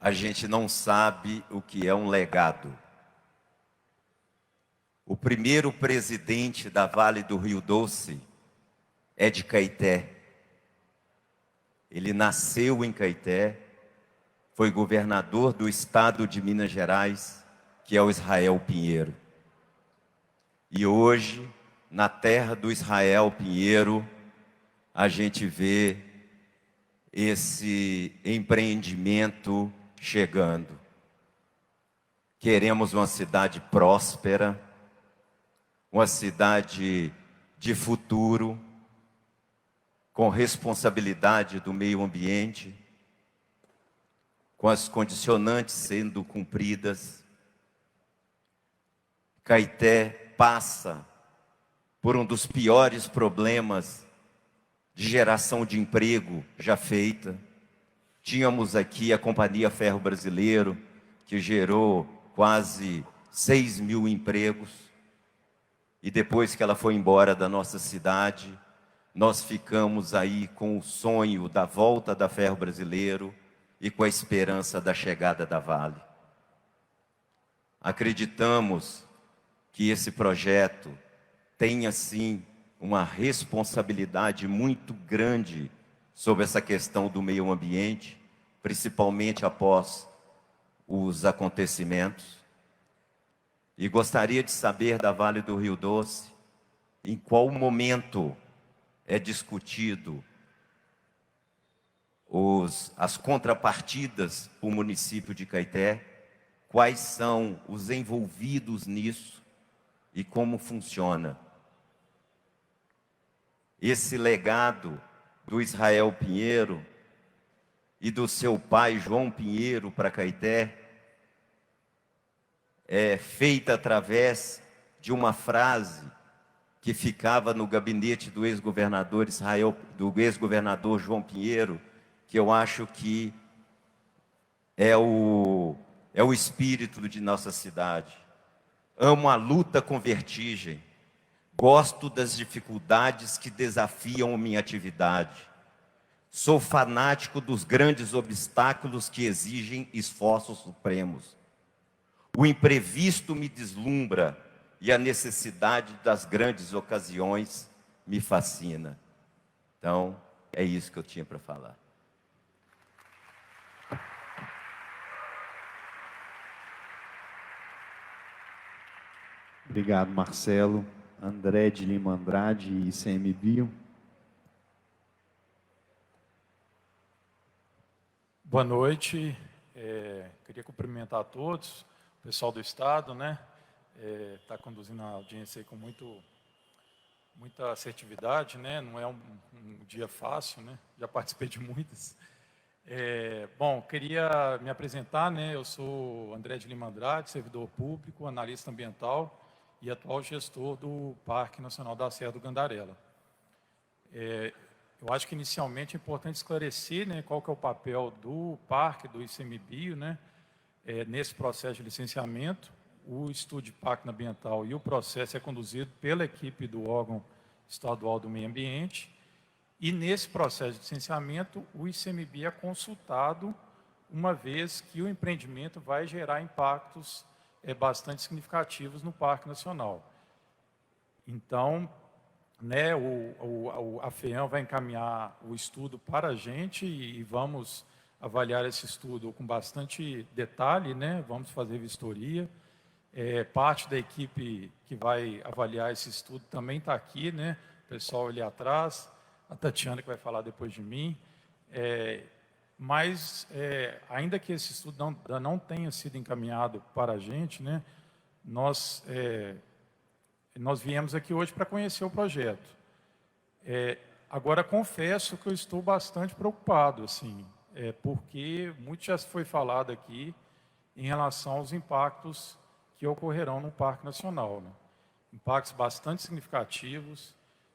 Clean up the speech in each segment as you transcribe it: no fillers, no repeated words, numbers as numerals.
a gente não sabe o que é um legado. O primeiro presidente da Vale do Rio Doce é de Caeté. Ele nasceu em Caeté, foi governador do estado de Minas Gerais, que é o Israel Pinheiro. E hoje, na terra do Israel Pinheiro, a gente vê esse empreendimento chegando. Queremos uma cidade próspera, uma cidade de futuro, com responsabilidade do meio ambiente, com as condicionantes sendo cumpridas. Caeté passa por um dos piores problemas de geração de emprego já feita. Tínhamos aqui a Companhia Ferro Brasileiro, que gerou quase 6 mil empregos. E depois que ela foi embora da nossa cidade, nós ficamos aí com o sonho da volta da Ferro Brasileiro e com a esperança da chegada da Vale. Acreditamos que esse projeto tenha, sim, uma responsabilidade muito grande sobre essa questão do meio ambiente, principalmente após os acontecimentos. E gostaria de saber da Vale do Rio Doce, em qual momento é discutido as contrapartidas para o município de Caeté, quais são os envolvidos nisso e como funciona. Esse legado do Israel Pinheiro e do seu pai João Pinheiro para Caeté é feita através de uma frase que ficava no gabinete do ex-governador João Pinheiro, que eu acho que é o espírito de nossa cidade. Amo a luta com vertigem, gosto das dificuldades que desafiam a minha atividade. Sou fanático dos grandes obstáculos que exigem esforços supremos. O imprevisto me deslumbra e a necessidade das grandes ocasiões me fascina. Então, é isso que eu tinha para falar. Obrigado, Marcelo. André de Lima Andrade, ICMBio. Boa noite. Queria cumprimentar a todos, o pessoal do Estado, né? Está conduzindo a audiência aí com muita assertividade, né? Não é um dia fácil, né? Já participei de muitas. Bom, queria me apresentar, né? Eu sou André de Lima Andrade, servidor público, analista ambiental e atual gestor do Parque Nacional da Serra do Gandarela. Eu acho que inicialmente é importante esclarecer, né, qual que é o papel do parque, do ICMBio, né, nesse processo de licenciamento. O estudo de impacto ambiental e o processo é conduzido pela equipe do órgão estadual do meio ambiente. E nesse processo de licenciamento, o ICMBio é consultado uma vez que o empreendimento vai gerar impactos bastante significativos no Parque Nacional. Então, né, a FEAM vai encaminhar o estudo para a gente e vamos avaliar esse estudo com bastante detalhe, né? Vamos fazer vistoria. Parte da equipe que vai avaliar esse estudo também está aqui, né? O pessoal ali atrás, a Tatiana que vai falar depois de mim. Mas, ainda que esse estudo não tenha sido encaminhado para a gente, né? Nós viemos aqui hoje para conhecer o projeto. Agora, confesso que eu estou bastante preocupado, assim, porque muito já foi falado aqui em relação aos impactos que ocorrerão no Parque Nacional, né? Impactos bastante significativos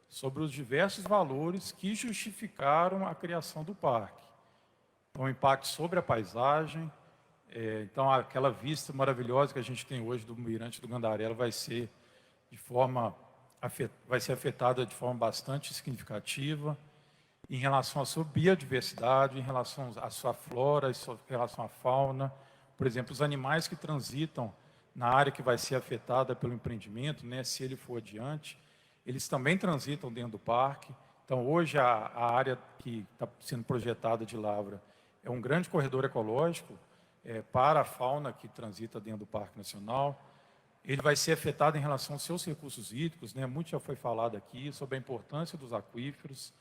sobre os diversos valores que justificaram a criação do parque. Então, impacto sobre a paisagem, então aquela vista maravilhosa que a gente tem hoje do Mirante do Gandarela vai ser afetada de forma bastante significativa. em relação à sua biodiversidade, em relação à sua flora, em relação à fauna. Por exemplo, os animais que transitam na área que vai ser afetada pelo empreendimento, né, se ele for adiante, eles também transitam dentro do parque. Então, hoje, a área que está sendo projetada de Lavra é um grande corredor ecológico para a fauna que transita dentro do Parque Nacional. Ele vai ser afetado em relação aos seus recursos hídricos, né? Muito já foi falado aqui sobre a importância dos aquíferos,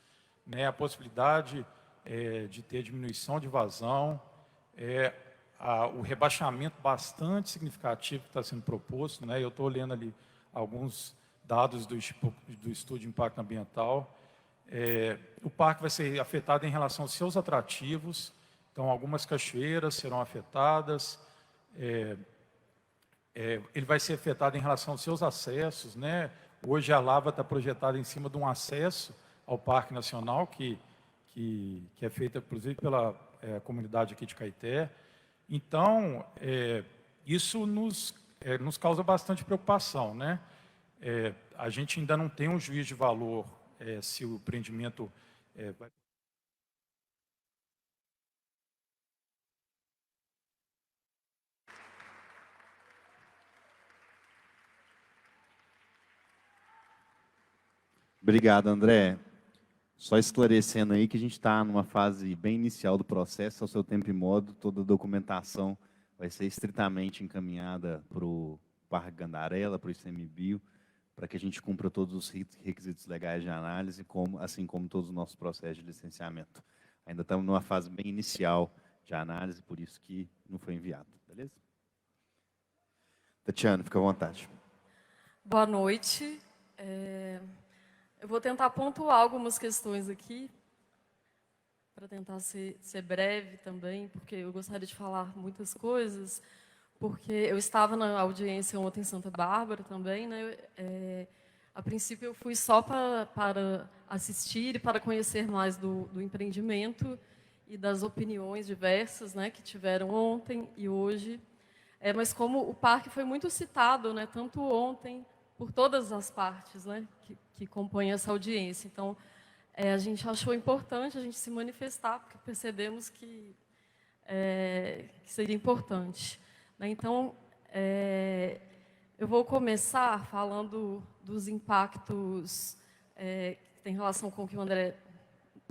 né? A possibilidade de ter diminuição de vazão, o rebaixamento bastante significativo que está sendo proposto, né? Eu estou olhando ali alguns dados do estudo de impacto ambiental. O parque vai ser afetado em relação aos seus atrativos, então algumas cachoeiras serão afetadas, ele vai ser afetado em relação aos seus acessos, né? Hoje a Lavra está projetada em cima de um acesso ao Parque Nacional, que é feita, inclusive, pela comunidade aqui de Caeté. Então, isso nos causa bastante preocupação, né? A gente ainda não tem um juízo de valor se o empreendimento vai... Obrigado, André. Só esclarecendo aí que a gente está numa fase bem inicial do processo, ao seu tempo e modo, toda a documentação vai ser estritamente encaminhada para o Parque Gandarela, para o ICMBio, para que a gente cumpra todos os requisitos legais de análise, assim como todos os nossos processos de licenciamento. Ainda estamos numa fase bem inicial de análise, por isso que não foi enviado, beleza? Tatiana, fica à vontade. Boa noite. Eu vou tentar pontuar algumas questões aqui, para tentar ser breve também, porque eu gostaria de falar muitas coisas, porque eu estava na audiência ontem em Santa Bárbara também, né? A princípio, eu fui só para assistir e para conhecer mais do empreendimento e das opiniões diversas, né, que tiveram ontem e hoje. Mas como o parque foi muito citado, né, tanto ontem, por todas as partes, né, que compõem essa audiência. Então, a gente achou importante a gente se manifestar, porque percebemos que seria importante. Né? Então, eu vou começar falando dos impactos que tem relação com o que o André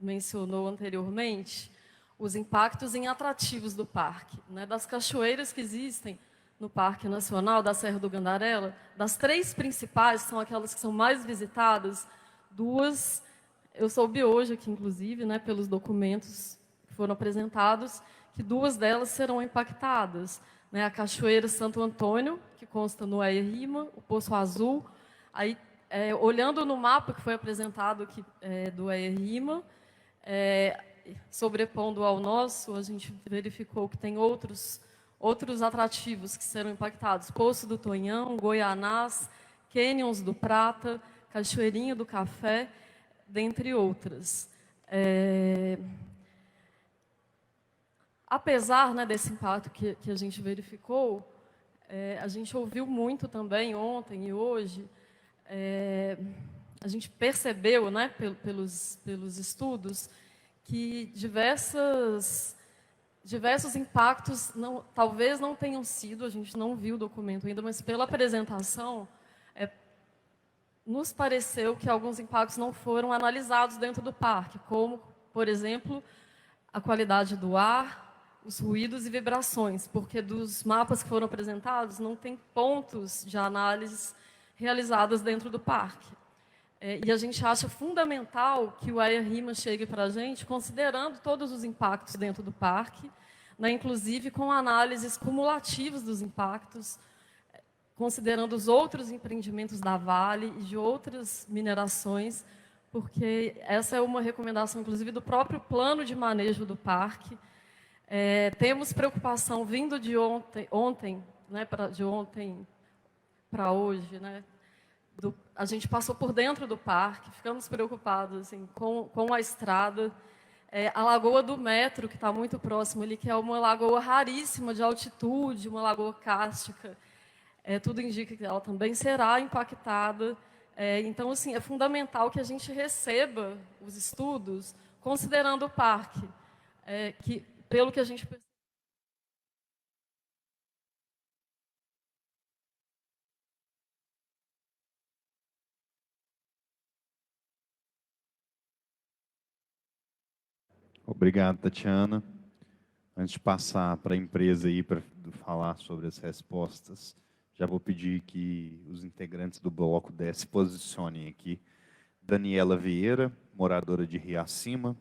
mencionou anteriormente, os impactos em atrativos do parque, né? Das cachoeiras que existem no Parque Nacional da Serra do Gandarela, das 3 principais, são aquelas que são mais visitadas, 2, eu soube hoje aqui, inclusive, né, pelos documentos que foram apresentados, que 2 delas serão impactadas, né, a Cachoeira Santo Antônio, que consta no AERIMA, o Poço Azul. Aí, olhando no mapa que foi apresentado aqui do AERIMA, sobrepondo ao nosso, a gente verificou que tem outros atrativos que serão impactados: Poço do Tonhão, Goianás, Canyons do Prata, Cachoeirinha do Café, dentre outras. Apesar, né, desse impacto que a gente verificou, a gente ouviu muito também ontem e hoje, a gente percebeu, né, pelos estudos, que diversos impactos talvez não tenham sido, a gente não viu o documento ainda, mas pela apresentação, nos pareceu que alguns impactos não foram analisados dentro do parque, como, por exemplo, a qualidade do ar, os ruídos e vibrações, porque dos mapas que foram apresentados não tem pontos de análise realizados dentro do parque. E a gente acha fundamental que o AERIMA chegue para a gente considerando todos os impactos dentro do parque, né, inclusive com análises cumulativas dos impactos, considerando os outros empreendimentos da Vale e de outras minerações, porque essa é uma recomendação, inclusive, do próprio plano de manejo do parque. Temos preocupação vindo de ontem, né, de ontem para hoje, né? A gente passou por dentro do parque, ficamos preocupados assim, com a estrada. A Lagoa do Metro, que está muito próximo ali, que é uma lagoa raríssima de altitude, uma lagoa cárstica, tudo indica que ela também será impactada. Então, assim, é fundamental que a gente receba os estudos considerando o parque, que, pelo que a gente percebeu, Obrigado, Tatiana. Antes de passar para a empresa aí para falar sobre as respostas, já vou pedir que os integrantes do bloco 10 se posicionem aqui. Daniela Vieira, moradora de Riacima.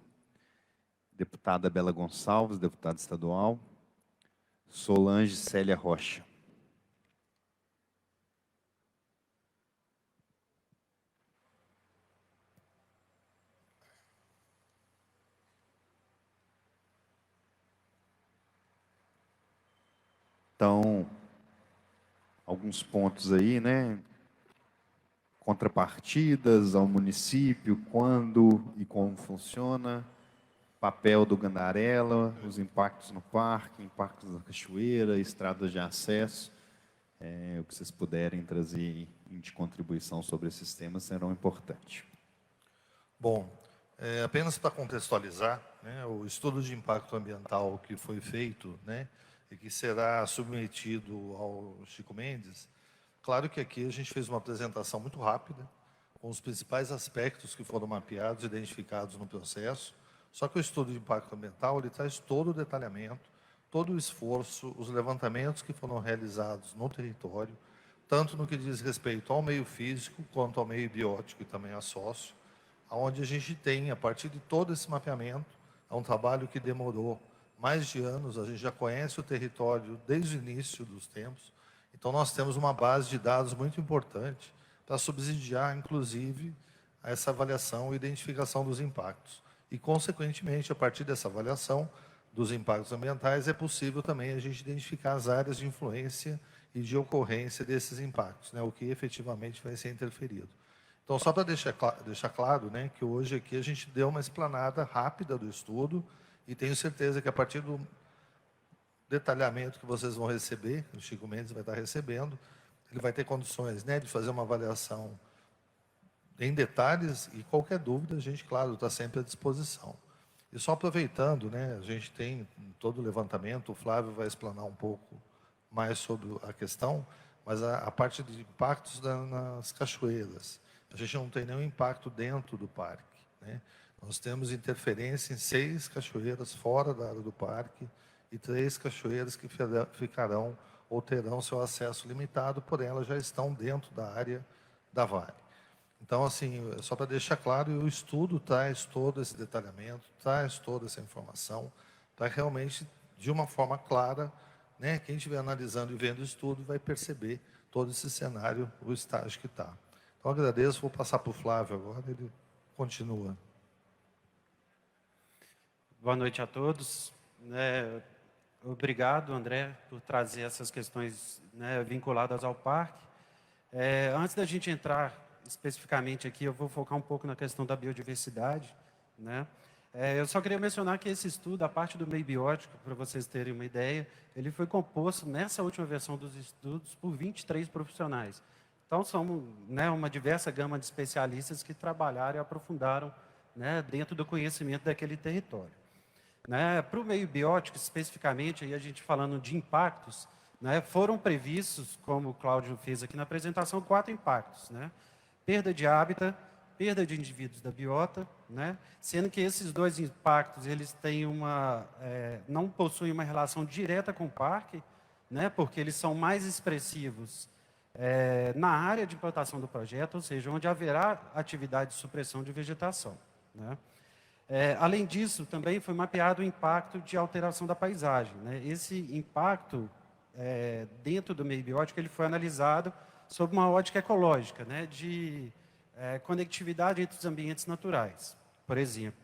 Deputada Bela Gonçalves, deputada estadual. Solange Célia Rocha. Então, alguns pontos aí, né? Contrapartidas ao município, quando e como funciona, papel do Gandarela, os impactos no parque, impactos na cachoeira, estradas de acesso. O que vocês puderem trazer de contribuição sobre esses temas serão importantes. Bom, apenas para contextualizar, né, o estudo de impacto ambiental que foi feito, né, e que será submetido ao Chico Mendes, claro que aqui a gente fez uma apresentação muito rápida, com os principais aspectos que foram mapeados, identificados no processo, só que o estudo de impacto ambiental, ele traz todo o detalhamento, todo o esforço, os levantamentos que foram realizados no território, tanto no que diz respeito ao meio físico, quanto ao meio biótico e também a sócio, onde a gente tem, a partir de todo esse mapeamento, é um trabalho que demorou mais de anos, a gente já conhece o território desde o início dos tempos, então nós temos uma base de dados muito importante para subsidiar, inclusive, essa avaliação e identificação dos impactos. E, consequentemente, a partir dessa avaliação dos impactos ambientais, é possível também a gente identificar as áreas de influência e de ocorrência desses impactos, né, o que efetivamente vai ser interferido. Então, só para deixar claro, né, que hoje aqui a gente deu uma explanada rápida do estudo e tenho certeza que a partir do detalhamento que vocês vão receber, o Chico Mendes vai estar recebendo, ele vai ter condições, né, de fazer uma avaliação em detalhes e qualquer dúvida a gente, claro, está sempre à disposição. E só aproveitando, né, a gente tem todo o levantamento, o Flávio vai explanar um pouco mais sobre a questão, mas a parte de impactos nas cachoeiras, a gente não tem nenhum impacto dentro do parque, né? Nós temos interferência em 6 cachoeiras fora da área do parque e 3 cachoeiras que ficarão ou terão seu acesso limitado, porém elas já estão dentro da área da Vale. Então, assim, só para deixar claro, o estudo traz todo esse detalhamento, traz toda essa informação, para realmente, de uma forma clara, né, quem estiver analisando e vendo o estudo vai perceber todo esse cenário, o estágio que está. Então, agradeço, vou passar para o Flávio agora, ele continua. Boa noite a todos. Obrigado, André, por trazer essas questões, né, vinculadas ao parque. Antes da gente entrar especificamente aqui, eu vou focar um pouco na questão da biodiversidade, né? Eu só queria mencionar que esse estudo, a parte do meio biótico, para vocês terem uma ideia, ele foi composto, nessa última versão dos estudos, por 23 profissionais. Então, são, né, uma diversa gama de especialistas que trabalharam e aprofundaram, né, dentro do conhecimento daquele território. Né, para o meio biótico, especificamente, aí a gente falando de impactos, né, foram previstos, como o Cláudio fez aqui na apresentação, 4 impactos, né? Perda de hábitat, perda de indivíduos da biota, né? Sendo que esses 2 impactos eles têm não possuem uma relação direta com o parque, né? Porque eles são mais expressivos na área de implantação do projeto, ou seja, onde haverá atividade de supressão de vegetação, né? Além disso, também foi mapeado o impacto de alteração da paisagem, né? Esse impacto, dentro do meio biótico, ele foi analisado sob uma ótica ecológica, né? De conectividade entre os ambientes naturais, por exemplo,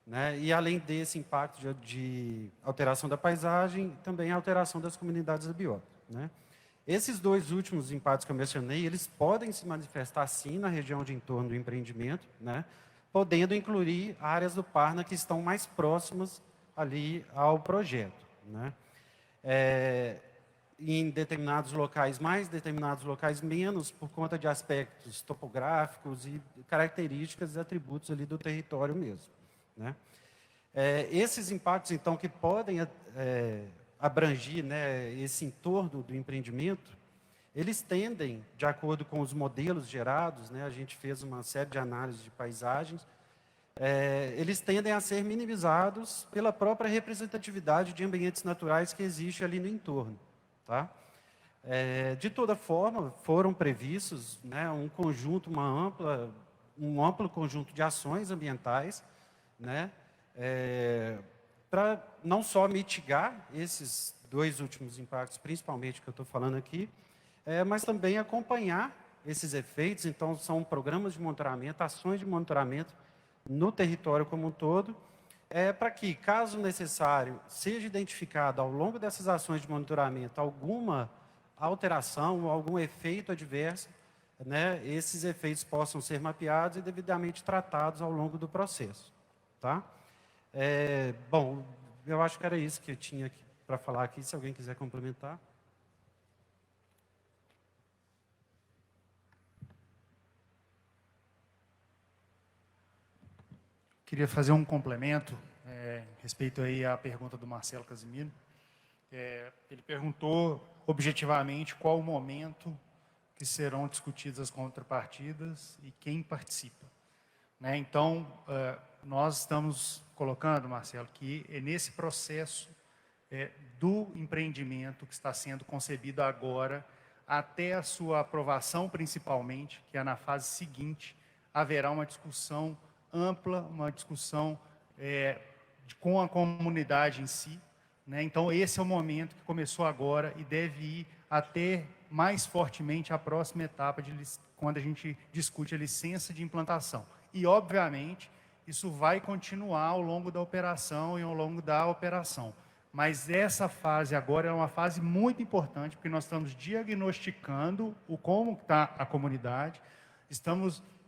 né? E além desse impacto de alteração da paisagem, também a alteração das comunidades da biota, né? Esses 2 últimos impactos que eu mencionei, eles podem se manifestar, sim, na região de entorno do empreendimento, né? Podendo incluir áreas do Parna que estão mais próximas ali ao projeto, né? Em determinados locais mais, determinados locais menos, por conta de aspectos topográficos e características e atributos ali do território mesmo, né? Esses impactos, então, que podem abrangir, né, esse entorno do empreendimento, eles tendem, de acordo com os modelos gerados, né, a gente fez uma série de análises de paisagens, eles tendem a ser minimizados pela própria representatividade de ambientes naturais que existe ali no entorno. Tá? De toda forma, foram previstos, né, um amplo conjunto de ações ambientais, né, para não só mitigar esses dois últimos impactos, principalmente que eu estou falando aqui, mas também acompanhar esses efeitos. Então, são programas de monitoramento, ações de monitoramento no território como um todo, para que, caso necessário, seja identificado ao longo dessas ações de monitoramento alguma alteração ou algum efeito adverso, né, esses efeitos possam ser mapeados e devidamente tratados ao longo do processo. Tá? Bom, eu acho que era isso que eu tinha para falar aqui, se alguém quiser complementar. Queria fazer um complemento respeito aí à pergunta do Marcelo Casimiro. Ele perguntou objetivamente qual o momento que serão discutidas as contrapartidas e quem participa. Né? Então, nós estamos colocando, Marcelo, que é nesse processo do empreendimento que está sendo concebido agora, até a sua aprovação principalmente, que é na fase seguinte, haverá uma discussão ampla, uma discussão com a comunidade em si. Né? Então, esse é o momento que começou agora e deve ir até mais fortemente a próxima etapa, quando a gente discute a licença de implantação. E, obviamente, isso vai continuar ao longo da operação e ao longo da operação. Mas essa fase agora é uma fase muito importante, porque nós estamos diagnosticando como está a comunidade.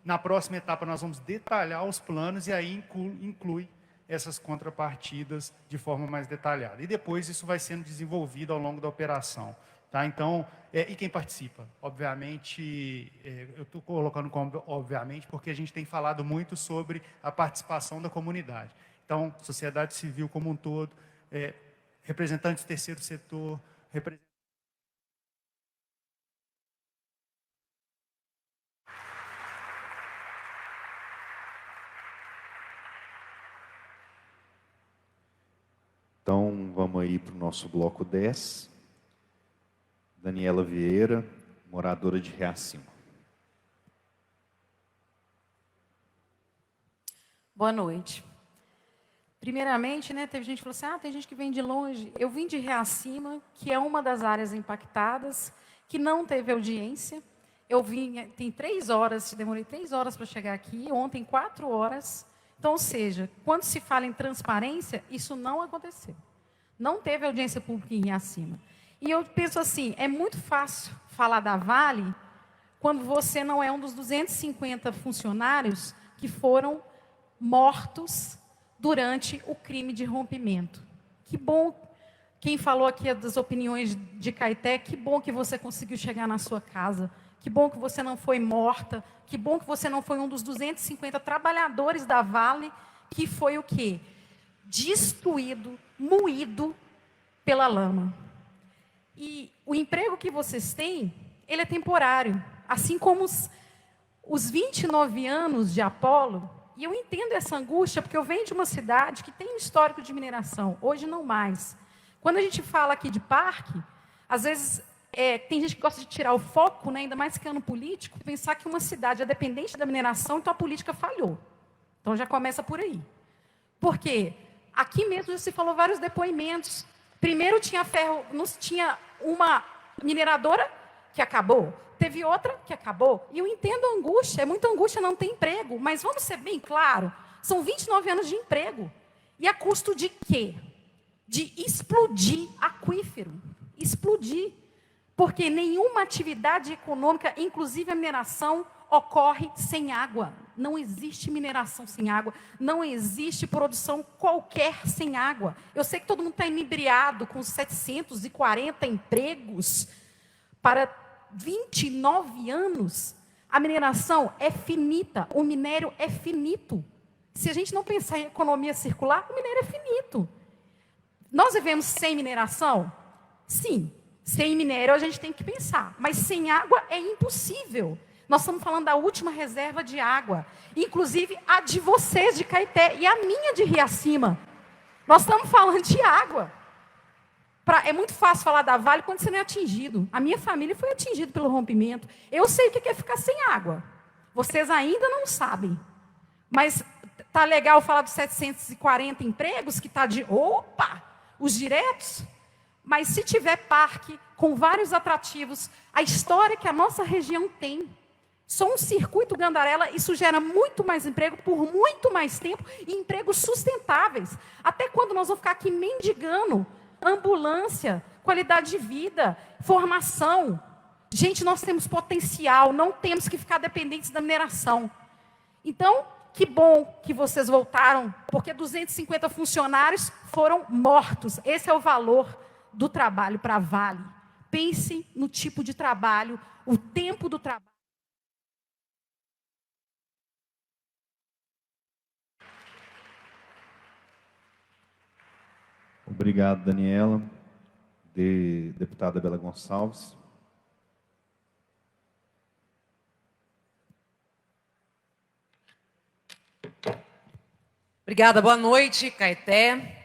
Na próxima etapa, nós vamos detalhar os planos e aí inclui essas contrapartidas de forma mais detalhada. E depois isso vai sendo desenvolvido ao longo da operação. Tá? Então, e quem participa? Obviamente, eu estou colocando como obviamente, porque a gente tem falado muito sobre a participação da comunidade. Então, sociedade civil como um todo, representantes do terceiro setor, Então, vamos aí para o nosso bloco 10. Daniela Vieira, moradora de Reacima. Boa noite. Primeiramente, né, teve gente que falou assim, tem gente que vem de longe. Eu vim de Reacima, que é uma das áreas impactadas, que não teve audiência. Eu vim, tem 3 horas, demorei 3 horas para chegar aqui, ontem 4 horas. Então, ou seja, quando se fala em transparência, isso não aconteceu. Não teve audiência pública em Reacima. E eu penso assim, é muito fácil falar da Vale quando você não é um dos 250 funcionários que foram mortos durante o crime de rompimento. Que bom, quem falou aqui das opiniões de Caeté, que bom que você conseguiu chegar na sua casa, que bom que você não foi morta, que bom que você não foi um dos 250 trabalhadores da Vale, que foi o quê? Destruído, moído pela lama. E o emprego que vocês têm, ele é temporário. Assim como os 29 anos de Apolo, e eu entendo essa angústia, porque eu venho de uma cidade que tem um histórico de mineração, hoje não mais. Quando a gente fala aqui de parque, às vezes tem gente que gosta de tirar o foco, né, ainda mais que é ano político, pensar que uma cidade é dependente da mineração, então a política falhou. Então já começa por aí. Por quê? Aqui mesmo já se falou vários depoimentos. Primeiro tinha uma mineradora que acabou, teve outra que acabou. E eu entendo a angústia, é muita angústia não ter emprego, mas vamos ser bem claro, são 29 anos de emprego. E a custo de quê? De explodir aquífero. Explodir. Porque nenhuma atividade econômica, inclusive a mineração, ocorre sem água. Não existe mineração sem água. Não existe produção qualquer sem água. Eu sei que todo mundo está inebriado com 740 empregos para 29 anos. A mineração é finita. O minério é finito. Se a gente não pensar em economia circular, o minério é finito. Nós vivemos sem mineração? Sim. Sem minério a gente tem que pensar. Mas sem água é impossível. Nós estamos falando da última reserva de água. Inclusive a de vocês, de Caeté, e a minha de Riacima. Nós estamos falando de água. É muito fácil falar da Vale quando você não é atingido. A minha família foi atingida pelo rompimento. Eu sei o que é ficar sem água. Vocês ainda não sabem. Mas tá legal falar dos 740 empregos, que está de... Opa! Os diretos. Mas se tiver parque com vários atrativos, a história que a nossa região tem, só um circuito Gandarela, isso gera muito mais emprego por muito mais tempo e empregos sustentáveis. Até quando nós vamos ficar aqui mendigando ambulância, qualidade de vida, formação. Gente, nós temos potencial, não temos que ficar dependentes da mineração. Então, que bom que vocês voltaram, porque 250 funcionários foram mortos. Esse é o valor do trabalho para a Vale. Pense no tipo de trabalho, o tempo do trabalho. Obrigado, Daniela. Deputada Bela Gonçalves. Obrigada, boa noite, Caeté.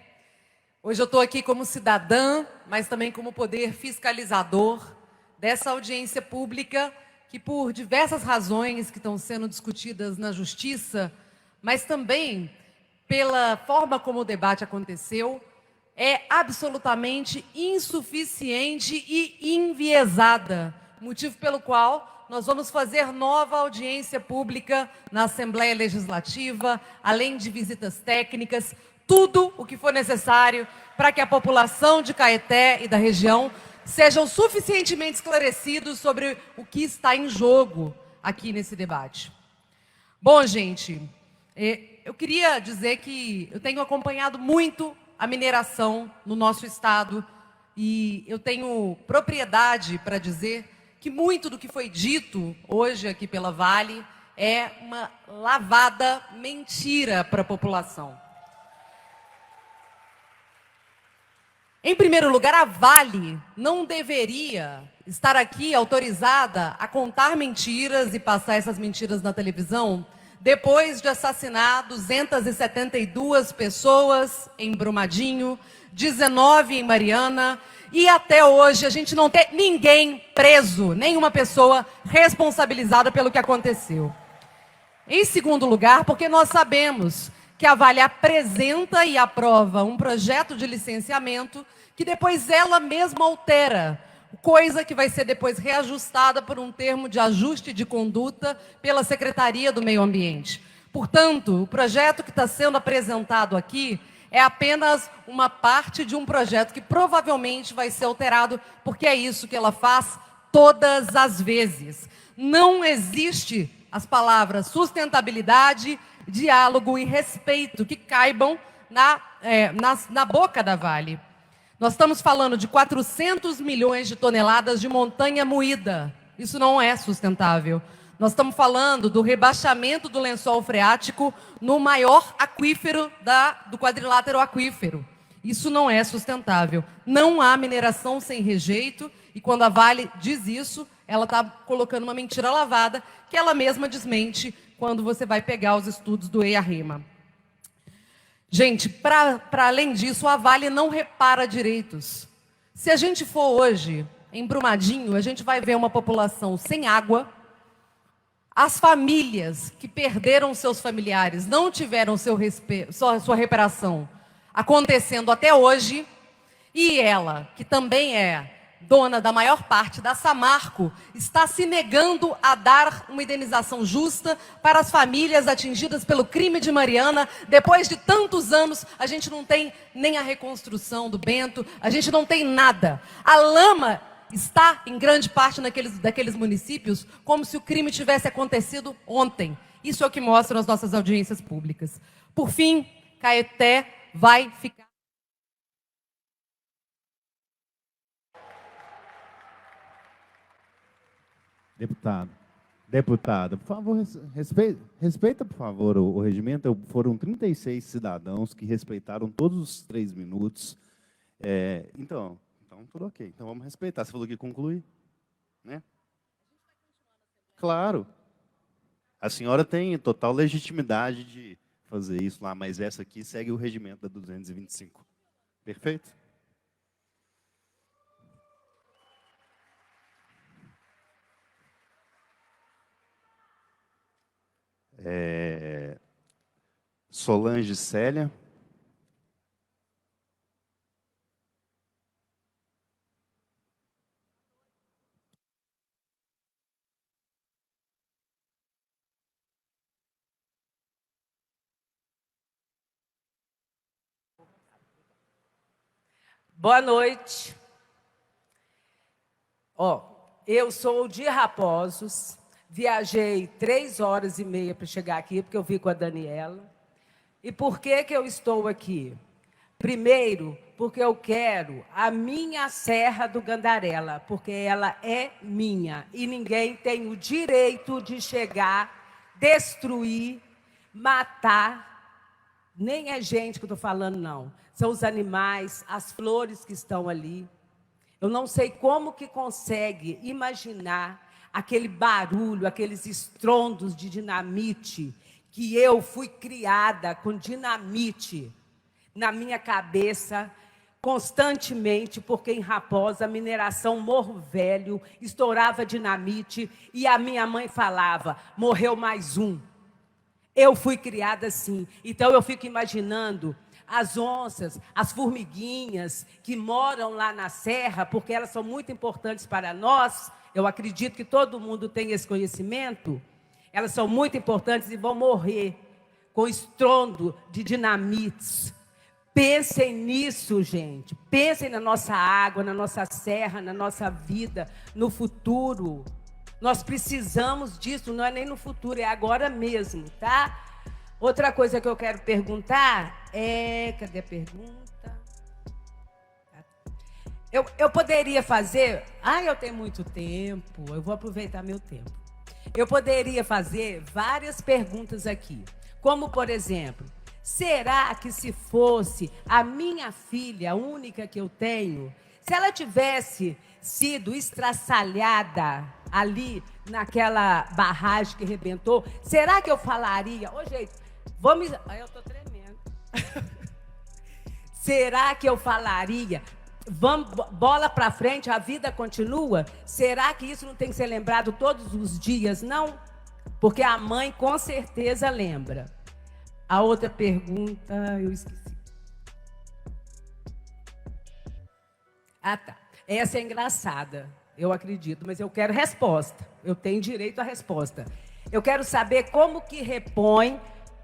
Hoje eu estou aqui como cidadã, mas também como poder fiscalizador dessa audiência pública que, por diversas razões que estão sendo discutidas na Justiça, mas também pela forma como o debate aconteceu, é absolutamente insuficiente e enviesada, motivo pelo qual nós vamos fazer nova audiência pública na Assembleia Legislativa, além de visitas técnicas, tudo o que for necessário para que a população de Caeté e da região sejam suficientemente esclarecidos sobre o que está em jogo aqui nesse debate. Bom, gente, eu queria dizer que eu tenho acompanhado muito a mineração no nosso estado e eu tenho propriedade para dizer que muito do que foi dito hoje aqui pela Vale é uma lavada mentira para a população. Em primeiro lugar, a Vale não deveria estar aqui autorizada a contar mentiras e passar essas mentiras na televisão depois de assassinar 272 pessoas em Brumadinho, 19 em Mariana, e até hoje a gente não tem ninguém preso, nenhuma pessoa responsabilizada pelo que aconteceu. Em segundo lugar, porque nós sabemos que a Vale apresenta e aprova um projeto de licenciamento que depois ela mesma altera, coisa que vai ser depois reajustada por um termo de ajuste de conduta pela Secretaria do Meio Ambiente. Portanto, o projeto que está sendo apresentado aqui é apenas uma parte de um projeto que provavelmente vai ser alterado, porque é isso que ela faz todas as vezes. Não existe as palavras sustentabilidade, diálogo e respeito que caibam na boca da Vale. Nós estamos falando de 400 milhões de toneladas de montanha moída. Isso não é sustentável. Nós estamos falando do rebaixamento do lençol freático no maior aquífero do quadrilátero aquífero. Isso não é sustentável. Não há mineração sem rejeito, e quando a Vale diz isso, ela está colocando uma mentira lavada, que ela mesma desmente quando você vai pegar os estudos do EIA-REMA. Gente, para além disso, a Vale não repara direitos. Se a gente for hoje em Brumadinho, a gente vai ver uma população sem água, as famílias que perderam seus familiares, não tiveram sua reparação acontecendo até hoje, e ela, que também é dona da maior parte da Samarco, está se negando a dar uma indenização justa para as famílias atingidas pelo crime de Mariana. Depois de tantos anos, a gente não tem nem a reconstrução do Bento, a gente não tem nada. A lama está em grande parte daqueles municípios como se o crime tivesse acontecido ontem. Isso é o que mostram as nossas audiências públicas. Por fim, Caeté vai ficar... Deputado, Deputada, por favor, respeita, por favor, o regimento. Foram 36 cidadãos que respeitaram todos os 3 minutos. Então, tudo ok. Então, vamos respeitar. Você falou que conclui, né? Claro. A senhora tem total legitimidade de fazer isso lá, mas essa aqui segue o regimento da 225. Perfeito? Solange Célia. Boa noite. Eu sou de Raposos, viajei 3h30 para chegar aqui, porque eu vim com a Daniela. E por que eu estou aqui? Primeiro, porque eu quero a minha Serra do Gandarela, porque ela é minha. E ninguém tem o direito de chegar, destruir, matar. Nem é gente que eu estou falando, não. São os animais, as flores que estão ali. Eu não sei como que consegue imaginar aquele barulho, aqueles estrondos de dinamite, que eu fui criada com dinamite na minha cabeça constantemente, porque em Raposa, a mineração Morro Velho, estourava dinamite e a minha mãe falava, morreu mais um. Eu fui criada assim. Então eu fico imaginando as onças, as formiguinhas que moram lá na serra, porque elas são muito importantes para nós. Eu acredito que todo mundo tem esse conhecimento. Elas são muito importantes e vão morrer com estrondo de dinamites. Pensem nisso, gente. Pensem na nossa água, na nossa serra, na nossa vida, no futuro. Nós precisamos disso, não é nem no futuro, é agora mesmo, tá? Outra coisa que eu quero perguntar é... Cadê a pergunta? Eu poderia fazer... eu tenho muito tempo, eu vou aproveitar meu tempo. Eu poderia fazer várias perguntas aqui. Como, por exemplo, será que se fosse a minha filha, a única que eu tenho, se ela tivesse sido estraçalhada ali naquela barragem que arrebentou, será que eu falaria... gente, vamos... eu estou tremendo. Será que eu falaria... Vamos, bola para frente, a vida continua? Será que isso não tem que ser lembrado todos os dias? Não, porque a mãe com certeza lembra. A outra pergunta, eu esqueci. Tá. Essa é engraçada, eu acredito, mas eu quero resposta. Eu tenho direito à resposta. Eu quero saber como que repõe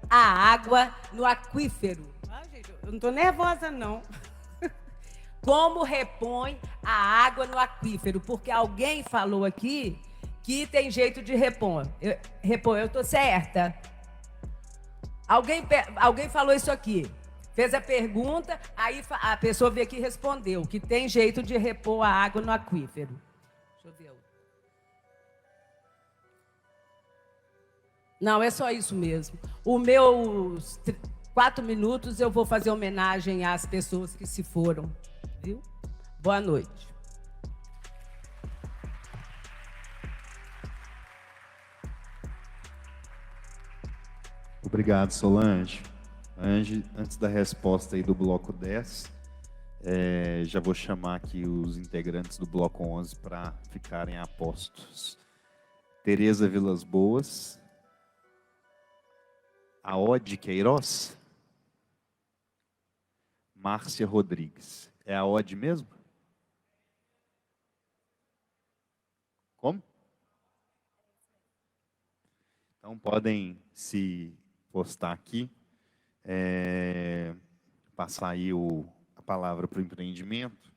a água no aquífero. Gente, eu não estou nervosa, não. Como repõe a água no aquífero? Porque alguém falou aqui que tem jeito de repor. Eu estou certa? Alguém falou isso aqui. Fez a pergunta, aí a pessoa veio aqui e respondeu que tem jeito de repor a água no aquífero. Deixa eu ver. Não, é só isso mesmo. Os meus 4 minutos eu vou fazer homenagem às pessoas que se foram. Viu? Boa noite. Obrigado, Solange. Antes da resposta aí do bloco 10, já vou chamar aqui os integrantes do bloco 11 para ficarem a postos. Tereza Vilas Boas, Aode Queiroz, Márcia Rodrigues. É a Ode mesmo? Como? Então podem se postar aqui, passar aí a palavra para o empreendimento,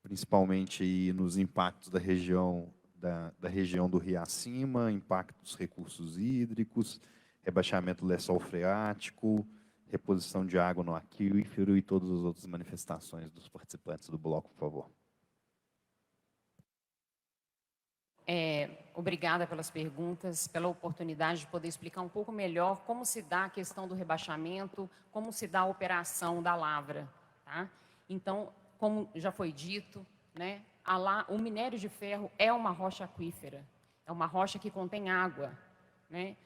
principalmente aí nos impactos da região do Rio Acima, impacto dos recursos hídricos, rebaixamento do lençol freático, reposição de água no aquífero e todas as outras manifestações dos participantes do bloco, por favor. Obrigada pelas perguntas, pela oportunidade de poder explicar um pouco melhor como se dá a questão do rebaixamento, como se dá a operação da lavra. Tá? Então, como já foi dito, né, o minério de ferro é uma rocha aquífera, é uma rocha que contém água. Né?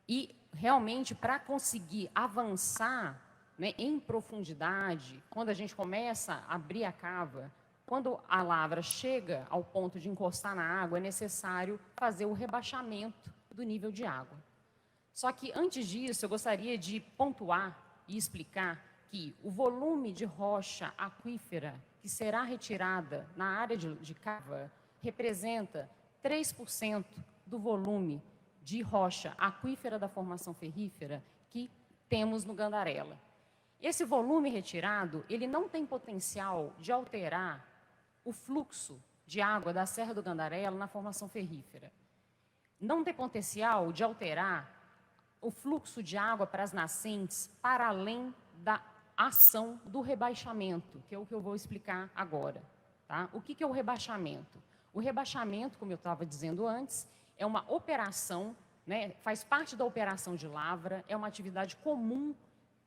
E, realmente, para conseguir avançar, né, em profundidade, quando a gente começa a abrir a cava, quando a lavra chega ao ponto de encostar na água, é necessário fazer o rebaixamento do nível de água. Só que, antes disso, eu gostaria de pontuar e explicar que o volume de rocha aquífera que será retirada na área de cava representa 3% do volume de rocha aquífera da formação ferrífera que temos no Gandarela. Esse volume retirado, ele não tem potencial de alterar o fluxo de água da Serra do Gandarela na formação ferrífera. Não tem potencial de alterar o fluxo de água para as nascentes para além da ação do rebaixamento, que é o que eu vou explicar agora. Tá? O que é o rebaixamento? O rebaixamento, como eu estava dizendo antes, é uma operação, né, faz parte da operação de lavra, é uma atividade comum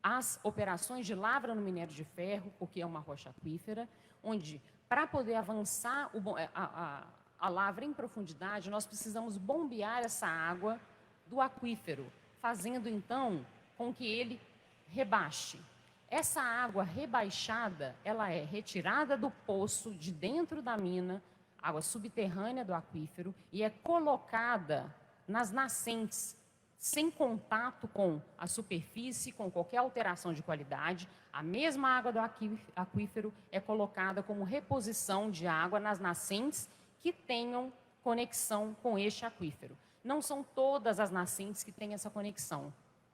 às operações de lavra no minério de ferro, porque é uma rocha aquífera, onde, para poder avançar a lavra em profundidade, nós precisamos bombear essa água do aquífero, fazendo, então, com que ele rebaixe. Essa água rebaixada, ela é retirada do poço de dentro da mina, água subterrânea do aquífero, e é colocada nas nascentes, sem contato com a superfície, com qualquer alteração de qualidade. A mesma água do aquífero é colocada como reposição de água nas nascentes que tenham conexão com este aquífero. Não são todas as nascentes que têm essa conexão.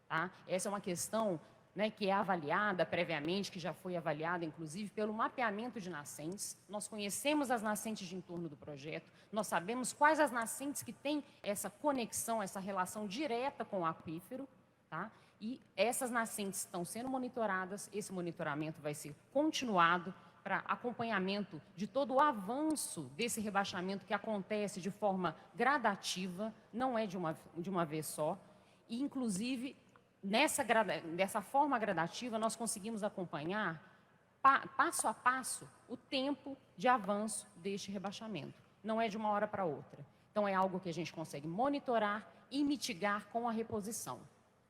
Tá? Essa é uma questão, né, que é avaliada previamente, que já foi avaliada, inclusive, pelo mapeamento de nascentes. Nós conhecemos as nascentes de entorno do projeto, nós sabemos quais as nascentes que têm essa conexão, essa relação direta com o aquífero, tá? E essas nascentes estão sendo monitoradas, esse monitoramento vai ser continuado para acompanhamento de todo o avanço desse rebaixamento que acontece de forma gradativa, não é de uma vez só, e, inclusive, dessa forma gradativa, nós conseguimos acompanhar, passo a passo, o tempo de avanço deste rebaixamento. Não é de uma hora para outra. Então, é algo que a gente consegue monitorar e mitigar com a reposição.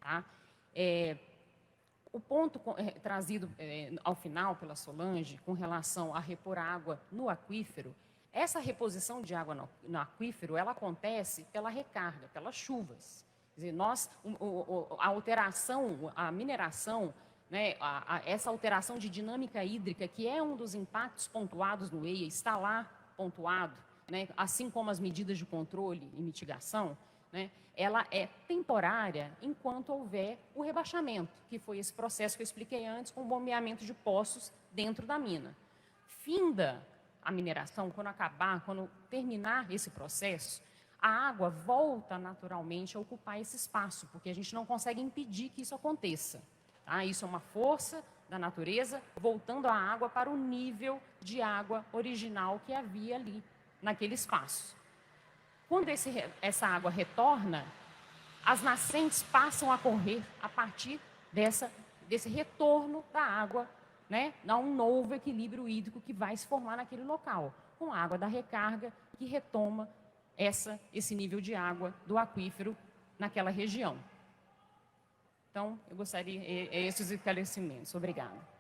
Tá? O ponto trazido ao final pela Solange, com relação a repor água no aquífero, essa reposição de água no aquífero, ela acontece pela recarga, pelas chuvas. Quer dizer, a alteração, a mineração, né, essa alteração de dinâmica hídrica, que é um dos impactos pontuados no EIA, está lá pontuado, né, assim como as medidas de controle e mitigação, né, ela é temporária enquanto houver o rebaixamento, que foi esse processo que eu expliquei antes, com o bombeamento de poços dentro da mina. Finda a mineração, quando terminar esse processo, a água volta naturalmente a ocupar esse espaço, porque a gente não consegue impedir que isso aconteça. Tá? Isso é uma força da natureza voltando a água para o nível de água original que havia ali, naquele espaço. Quando essa água retorna, as nascentes passam a correr a partir desse retorno da água, né, a um novo equilíbrio hídrico que vai se formar naquele local, com a água da recarga que retoma esse nível de água do aquífero naquela região. Então, eu gostaria esses esclarecimentos. Obrigada.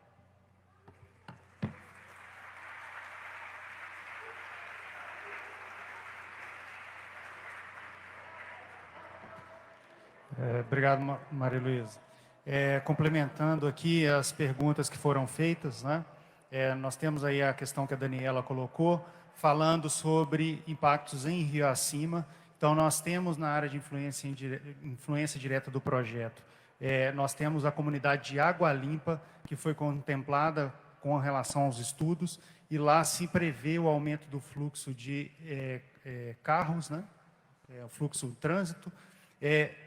Obrigado, Maria Luísa. Complementando aqui as perguntas que foram feitas, né? Nós temos aí a questão que a Daniela colocou, falando sobre impactos em rio acima. Então, nós temos na área de influência direta do projeto, nós temos a comunidade de Água Limpa, que foi contemplada com relação aos estudos, e lá se prevê o aumento do fluxo de carros, né? O fluxo do trânsito.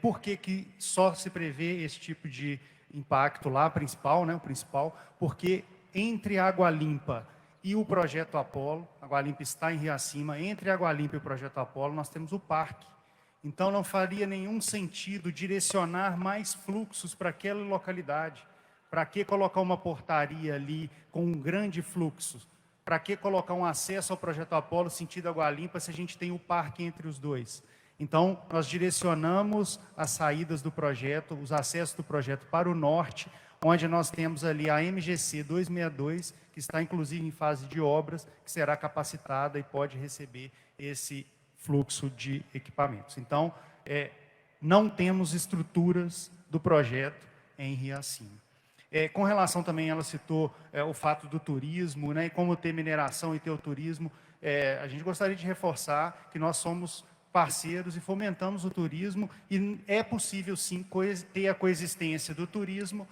Por que só se prevê esse tipo de impacto lá, principal, né? O principal, porque entre Água Limpa e o Projeto Apolo. A Água Limpa está em Riacima. Entre a Água Limpa e o Projeto Apolo, nós temos o parque. Então, não faria nenhum sentido direcionar mais fluxos para aquela localidade. Para que colocar uma portaria ali com um grande fluxo? Para que colocar um acesso ao Projeto Apolo sentido Água Limpa se a gente tem o parque entre os dois? Então, nós direcionamos as saídas do projeto, os acessos do projeto para o norte, onde nós temos ali a MGC 262, que está inclusive em fase de obras, que será capacitada e pode receber esse fluxo de equipamentos. Então, não temos estruturas do projeto em Riacima. Com relação também, ela citou o fato do turismo, né, e como ter mineração e ter o turismo, a gente gostaria de reforçar que nós somos parceiros e fomentamos o turismo, e é possível, sim, ter a coexistência do turismo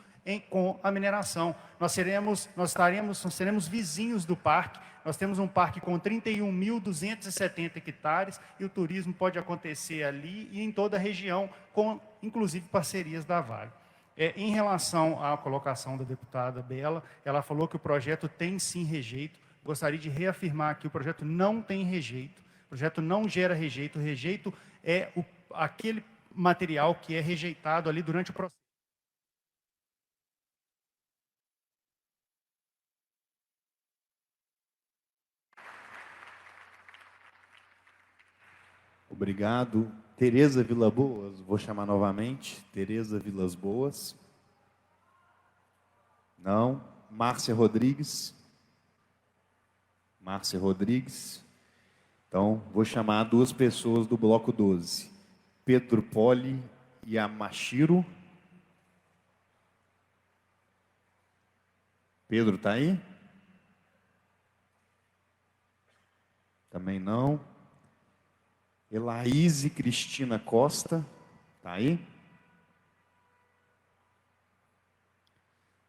com a mineração. Nós seremos vizinhos do parque. Nós temos um parque com 31.270 hectares e o turismo pode acontecer ali e em toda a região, com inclusive parcerias da Vale. Em relação à colocação da deputada Bela, ela falou que o projeto tem sim rejeito. Gostaria de reafirmar que o projeto não tem rejeito. O projeto não gera rejeito. O rejeito é aquele material que é rejeitado ali durante o processo. Obrigado. Tereza Vilas Boas, vou chamar novamente. Tereza Vilas Boas. Não. Márcia Rodrigues. Márcia Rodrigues. Então, vou chamar duas pessoas do bloco 12. Pedro Poli e Amashiro. Pedro está aí? Também não. Elaíse Cristina Costa, está aí?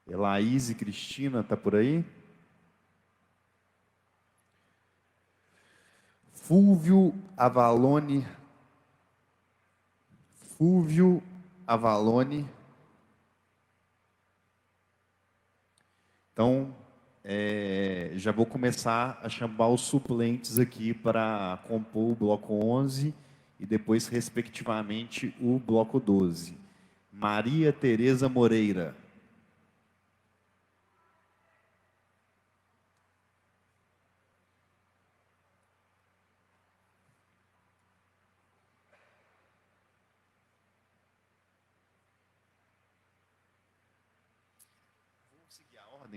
Elaíse Cristina, está por aí? Fúvio Avalone. Fúvio Avalone. Então, já vou começar a chamar os suplentes aqui para compor o bloco 11 e depois, respectivamente, o bloco 12. Maria Tereza Moreira.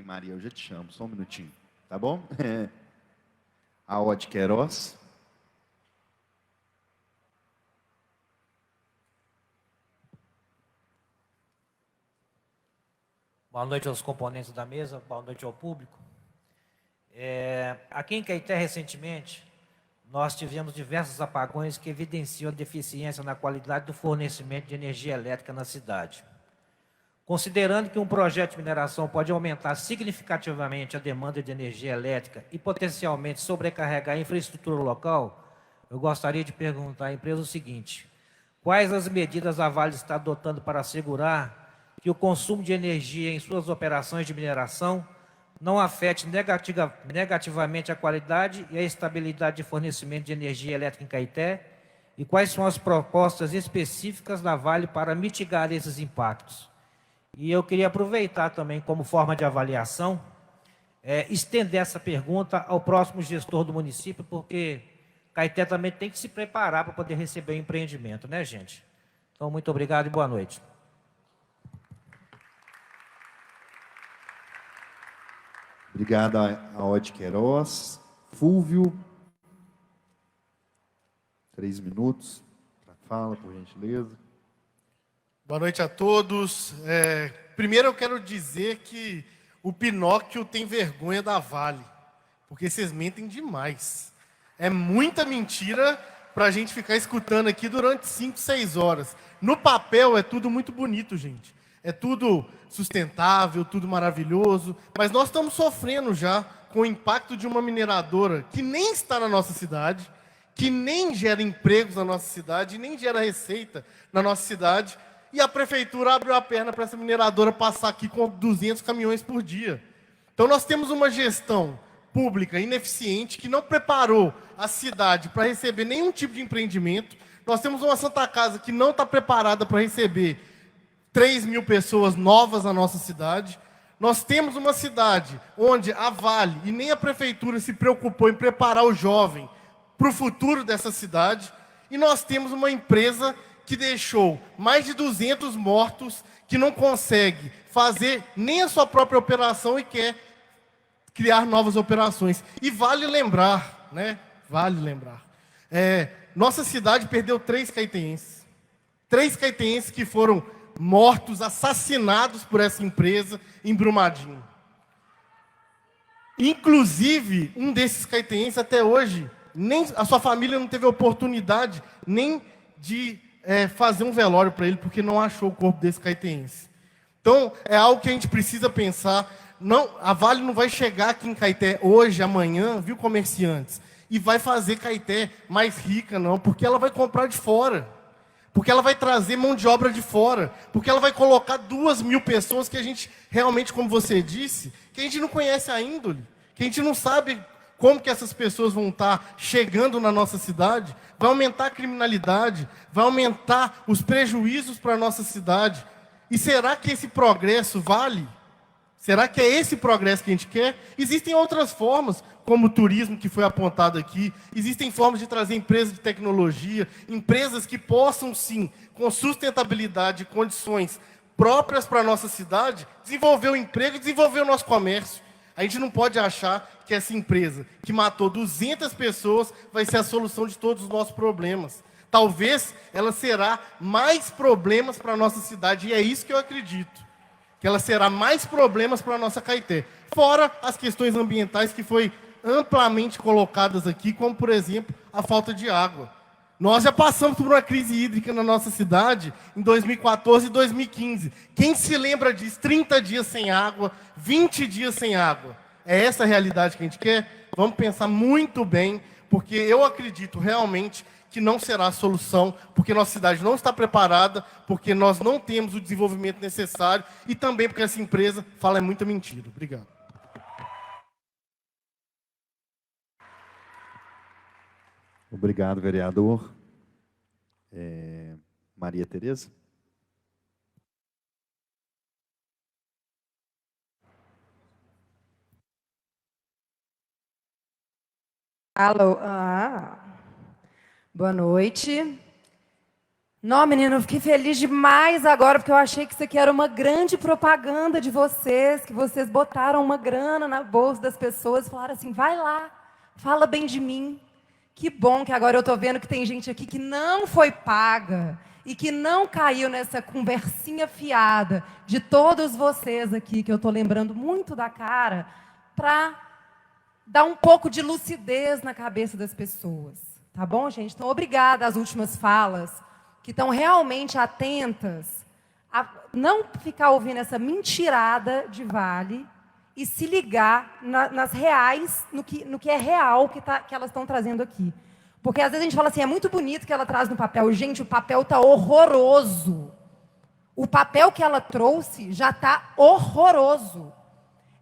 Maria, eu já te chamo, só um minutinho, tá bom? Aode Queiroz. Boa noite aos componentes da mesa, boa noite ao público. Aqui em Caeté, recentemente, nós tivemos diversos apagões que evidenciam a deficiência na qualidade do fornecimento de energia elétrica na cidade. Considerando que um projeto de mineração pode aumentar significativamente a demanda de energia elétrica e potencialmente sobrecarregar a infraestrutura local, eu gostaria de perguntar à empresa o seguinte: quais as medidas a Vale está adotando para assegurar que o consumo de energia em suas operações de mineração não afete negativamente a qualidade e a estabilidade de fornecimento de energia elétrica em Caeté? E quais são as propostas específicas da Vale para mitigar esses impactos? E eu queria aproveitar também, como forma de avaliação, estender essa pergunta ao próximo gestor do município, porque Caeté também tem que se preparar para poder receber o empreendimento, né, gente? Então, muito obrigado e boa noite. Obrigado, Aode Queiroz. Fúvio. 3 minutos para fala, por gentileza. Boa noite a todos. Primeiro eu quero dizer que o Pinóquio tem vergonha da Vale, porque vocês mentem demais. É muita mentira para a gente ficar escutando aqui durante 5, 6 horas. No papel é tudo muito bonito, gente. É tudo sustentável, tudo maravilhoso, mas nós estamos sofrendo já com o impacto de uma mineradora que nem está na nossa cidade, que nem gera empregos na nossa cidade, nem gera receita na nossa cidade. E a prefeitura abriu a perna para essa mineradora passar aqui com 200 caminhões por dia. Então nós temos uma gestão pública ineficiente, que não preparou a cidade para receber nenhum tipo de empreendimento. Nós temos uma Santa Casa que não está preparada para receber 3.000 pessoas novas na nossa cidade. Nós temos uma cidade onde a Vale e nem a prefeitura se preocupou em preparar o jovem para o futuro dessa cidade. E nós temos uma empresa que deixou mais de 200 mortos, que não consegue fazer nem a sua própria operação e quer criar novas operações. E vale lembrar, né? Vale lembrar. Nossa cidade perdeu 3 caetenses. 3 caetenses que foram mortos, assassinados por essa empresa em Brumadinho. Inclusive, um desses caetenses até hoje, nem a sua família não teve oportunidade nem de fazer um velório para ele, porque não achou o corpo desse caetense. Então, é algo que a gente precisa pensar. Não, a Vale não vai chegar aqui em Caeté hoje, amanhã, viu, comerciantes, e vai fazer Caeté mais rica, não, porque ela vai comprar de fora. Porque ela vai trazer mão de obra de fora. Porque ela vai colocar 2.000 pessoas que a gente realmente, como você disse, que a gente não conhece a índole, que a gente não sabe como que essas pessoas vão estar chegando na nossa cidade. Vai aumentar a criminalidade, vai aumentar os prejuízos para a nossa cidade. E será que esse progresso vale? Será que é esse progresso que a gente quer? Existem outras formas, como o turismo que foi apontado aqui. Existem formas de trazer empresas de tecnologia, empresas que possam, sim, com sustentabilidade e condições próprias para a nossa cidade, desenvolver o emprego e desenvolver o nosso comércio. A gente não pode achar que essa empresa que matou 200 pessoas vai ser a solução de todos os nossos problemas. Talvez ela será mais problemas para a nossa cidade, e é isso que eu acredito. Que ela será mais problemas para a nossa Caeté. Fora as questões ambientais que foi amplamente colocadas aqui, como, por exemplo, a falta de água. Nós já passamos por uma crise hídrica na nossa cidade em 2014 e 2015. Quem se lembra disso? 30 dias sem água, 20 dias sem água. É essa a realidade que a gente quer? Vamos pensar muito bem, porque eu acredito realmente que não será a solução, porque nossa cidade não está preparada, porque nós não temos o desenvolvimento necessário e também porque essa empresa fala muita mentira. Obrigado. Obrigado, vereador. Maria Tereza. Alô, boa noite. Não, menino, eu fiquei feliz demais agora, porque eu achei que isso aqui era uma grande propaganda de vocês, que vocês botaram uma grana na bolsa das pessoas e falaram assim, vai lá, fala bem de mim. Que bom que agora eu estou vendo que tem gente aqui que não foi paga e que não caiu nessa conversinha fiada de todos vocês aqui, que eu estou lembrando muito da cara, para dar um pouco de lucidez na cabeça das pessoas. Tá bom, gente? Então, obrigada às últimas falas, que estão realmente atentas a não ficar ouvindo essa mentirada de Vale e se ligar nas reais, no que é real que elas estão trazendo aqui. Porque às vezes a gente fala assim, é muito bonito que ela traz no papel. Gente, o papel está horroroso. O papel que ela trouxe já está horroroso.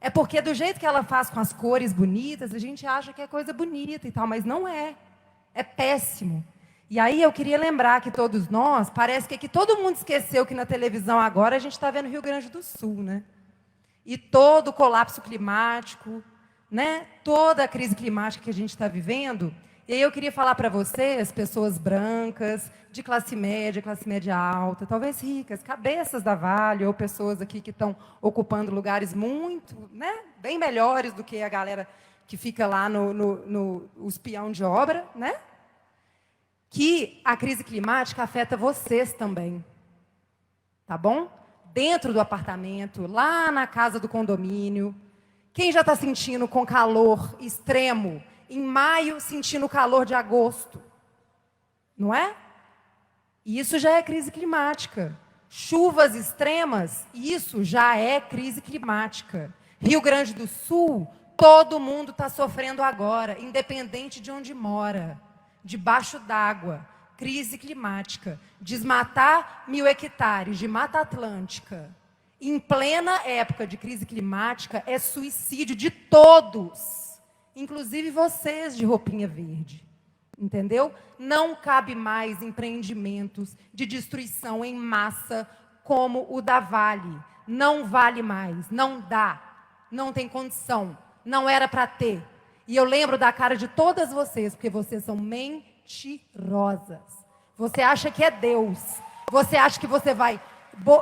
É porque do jeito que ela faz com as cores bonitas, a gente acha que é coisa bonita e tal, mas não é. É péssimo. E aí eu queria lembrar que todos nós, parece que todo mundo esqueceu que na televisão agora a gente está vendo Rio Grande do Sul, né? E todo o colapso climático, né? Toda a crise climática que a gente está vivendo. E aí eu queria falar para vocês, pessoas brancas, de classe média alta, talvez ricas, cabeças da Vale, ou pessoas aqui que estão ocupando lugares muito, né, bem melhores do que a galera que fica lá no espião de obra, né? Que a crise climática afeta vocês também. Tá bom? Dentro do apartamento, lá na casa do condomínio. Quem já está sentindo com calor extremo, em maio, sentindo o calor de agosto? Não é? Isso já é crise climática. Chuvas extremas, isso já é crise climática. Rio Grande do Sul, todo mundo está sofrendo agora, independente de onde mora. Debaixo d'água. Crise climática, desmatar 1.000 hectares de Mata Atlântica, em plena época de crise climática, é suicídio de todos. inclusive vocês de roupinha verde. Entendeu? Não cabe mais empreendimentos de destruição em massa como o da Vale. Não vale mais, não dá, não tem condição, não era para ter. E eu lembro da cara de todas vocês, porque vocês são mentirosas. Você acha que é Deus. Você acha que você vai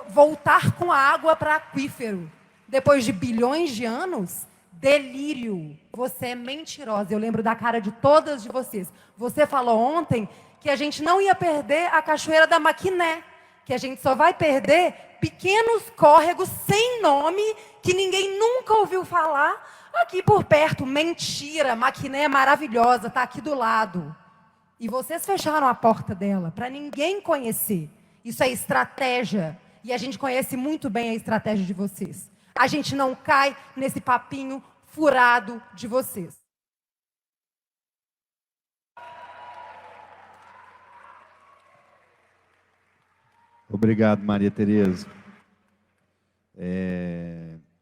voltar com a água para aquífero depois de bilhões de anos? Delírio. Você é mentirosa. Eu lembro da cara de todas de vocês. Você falou ontem que a gente não ia perder a Cachoeira da Maquiné, que a gente só vai perder pequenos córregos sem nome que ninguém nunca ouviu falar aqui por perto. Mentira. Maquiné é maravilhosa, está aqui do lado. E vocês fecharam a porta dela para ninguém conhecer. Isso é estratégia. E a gente conhece muito bem a estratégia de vocês. A gente não cai nesse papinho furado de vocês. Obrigado, Maria Tereza.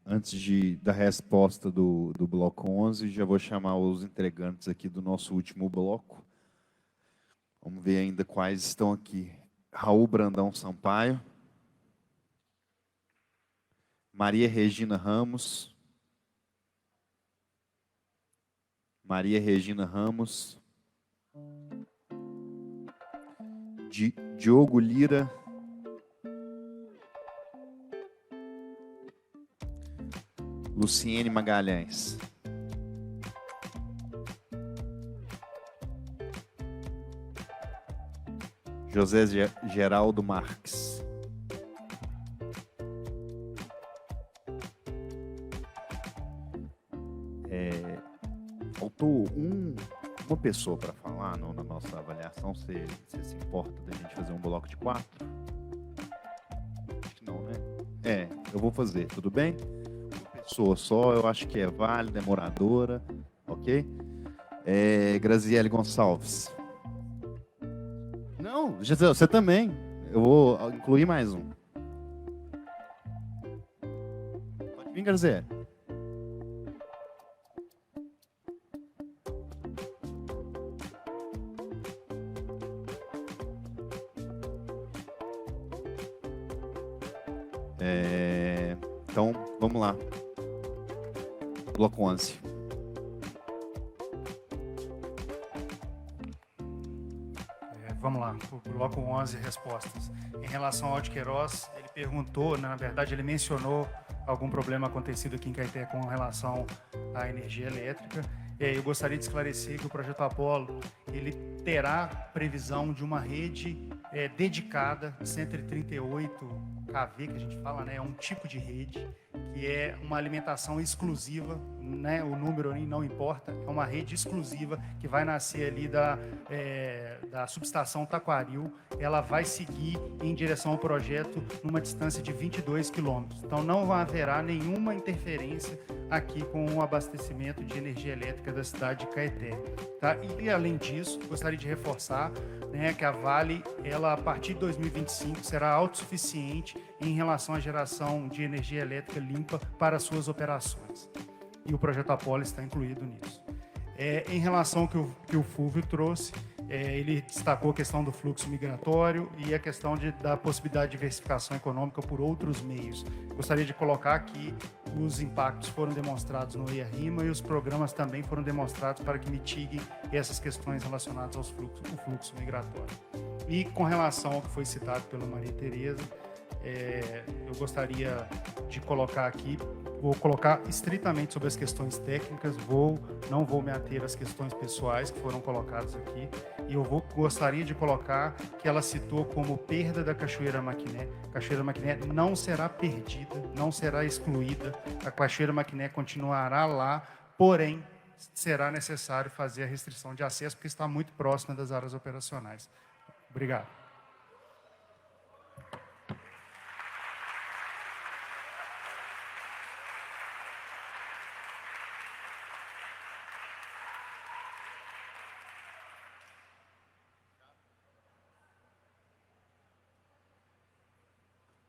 Antes da resposta do bloco 11, já vou chamar os entregantes aqui do nosso último bloco. Vamos ver ainda quais estão aqui. Raul Brandão Sampaio. Maria Regina Ramos. Maria Regina Ramos. Diogo Lira. Luciene Magalhães. José Geraldo Marques. Faltou uma pessoa para falar na nossa avaliação. Você se importa da gente fazer um bloco de 4? Acho que não, né? Eu vou fazer, tudo bem? Uma pessoa só, eu acho que é válida, é moradora, ok? Graziele Gonçalves. Não, Gisele, você também. Eu vou incluir mais um. Pode vir, Graziele. Então, vamos lá. Bloco 11. Vamos lá, o bloco 11, respostas. Em relação ao de Queiroz, ele perguntou, na verdade ele mencionou algum problema acontecido aqui em Caeté com relação à energia elétrica. Eu gostaria de esclarecer que o projeto Apolo, ele terá previsão de uma rede dedicada, 138 kV, que a gente fala, né? É um tipo de rede, que é uma alimentação exclusiva, né? O número não importa, é uma rede exclusiva que vai nascer ali da subestação Taquaril. Ela vai seguir em direção ao projeto numa distância de 22 quilômetros. Então não haverá nenhuma interferência aqui com o abastecimento de energia elétrica da cidade de Caeté. Tá? E além disso, gostaria de reforçar, né, que a Vale, ela a partir de 2025 será autossuficiente em relação à geração de energia elétrica limpa para suas operações. E o projeto Apolo está incluído nisso. Em relação ao que o Fulvio trouxe, ele destacou a questão do fluxo migratório e a questão da possibilidade de diversificação econômica por outros meios. Gostaria de colocar que os impactos foram demonstrados no EIA-RIMA e os programas também foram demonstrados para que mitiguem essas questões relacionadas ao fluxo migratório. E com relação ao que foi citado pela Maria Tereza, eu gostaria de colocar aqui, vou colocar estritamente sobre as questões técnicas, não vou me ater às questões pessoais que foram colocadas aqui, e gostaria de colocar que ela citou como perda da Cachoeira Maquiné. A Cachoeira Maquiné não será perdida, não será excluída, a Cachoeira Maquiné continuará lá, porém será necessário fazer a restrição de acesso, porque está muito próxima das áreas operacionais. Obrigado.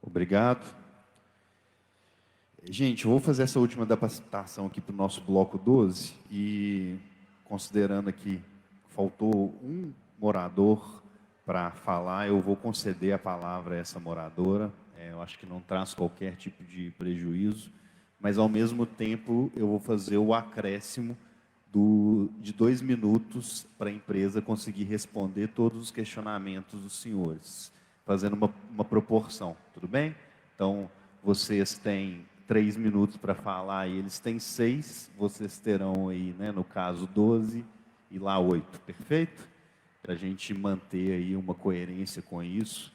Obrigado. Gente, eu vou fazer essa última adaptação aqui para o nosso bloco 12 e considerando aqui faltou um morador para falar, eu vou conceder a palavra a essa moradora. Eu acho que não traz qualquer tipo de prejuízo, mas ao mesmo tempo eu vou fazer o acréscimo de 2 minutos para a empresa conseguir responder todos os questionamentos dos senhores, fazendo uma proporção, tudo bem? Então, vocês têm 3 minutos para falar e eles têm 6, vocês terão aí, né, no caso, 12 e lá 8, perfeito? Para a gente manter aí uma coerência com isso,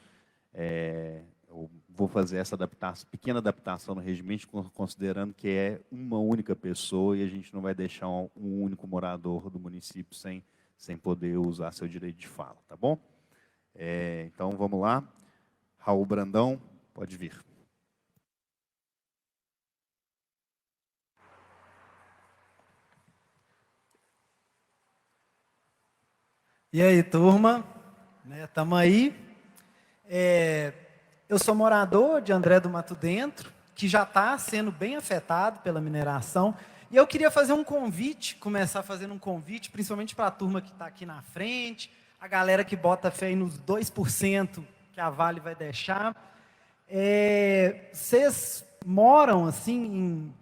eu vou fazer essa pequena adaptação no regimento, considerando que é uma única pessoa e a gente não vai deixar um único morador do município sem poder usar seu direito de fala, tá bom? Então, vamos lá. Raul Brandão, pode vir. E aí, turma? Estamos aí. Eu sou morador de André do Mato Dentro, que já está sendo bem afetado pela mineração. E eu queria fazer um convite, começar fazendo um convite, principalmente para a turma que está aqui na frente, a galera que bota fé aí nos 2% que a Vale vai deixar. Vocês moram assim em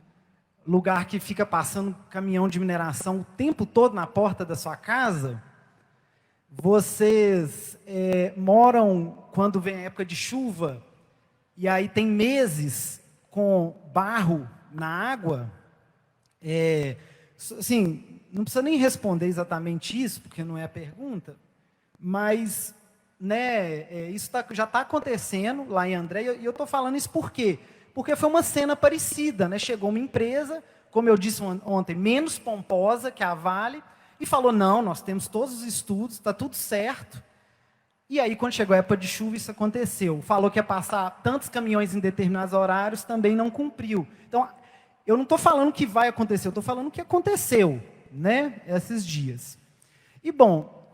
lugar que fica passando caminhão de mineração o tempo todo na porta da sua casa? Vocês moram quando vem a época de chuva e aí tem meses com barro na água? Assim, não precisa nem responder exatamente isso, porque não é a pergunta, mas né, isso já está acontecendo lá em André, e eu estou falando isso por quê? Porque foi uma cena parecida, né? Chegou uma empresa, como eu disse ontem, menos pomposa que a Vale, e falou, não, nós temos todos os estudos, está tudo certo. E aí, quando chegou a época de chuva, isso aconteceu. Falou que ia passar tantos caminhões em determinados horários, também não cumpriu. Então, eu não estou falando que vai acontecer, eu estou falando que aconteceu, né, esses dias. E, bom,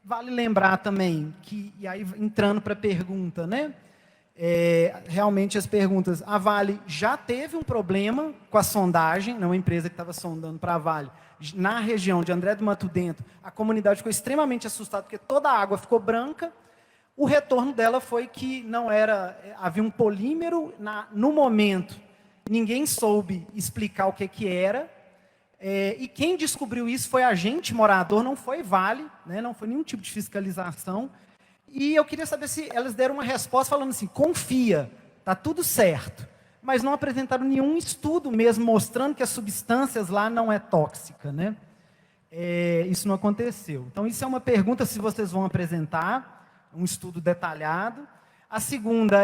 vale lembrar também que, e aí entrando para a pergunta, né, realmente as perguntas, a Vale já teve um problema com a sondagem, uma empresa que estava sondando para a Vale, na região de André do Mato Dentro, a comunidade ficou extremamente assustada, porque toda a água ficou branca. O retorno dela foi que não era, havia um polímero, no momento, ninguém soube explicar o que era, e quem descobriu isso foi a gente, morador, não foi Vale, né, não foi nenhum tipo de fiscalização. E eu queria saber se elas deram uma resposta falando assim, confia, está tudo certo. Mas não apresentaram nenhum estudo mesmo mostrando que as substâncias lá não é tóxica, né? Isso não aconteceu. Então, isso é uma pergunta se vocês vão apresentar, um estudo detalhado. A segunda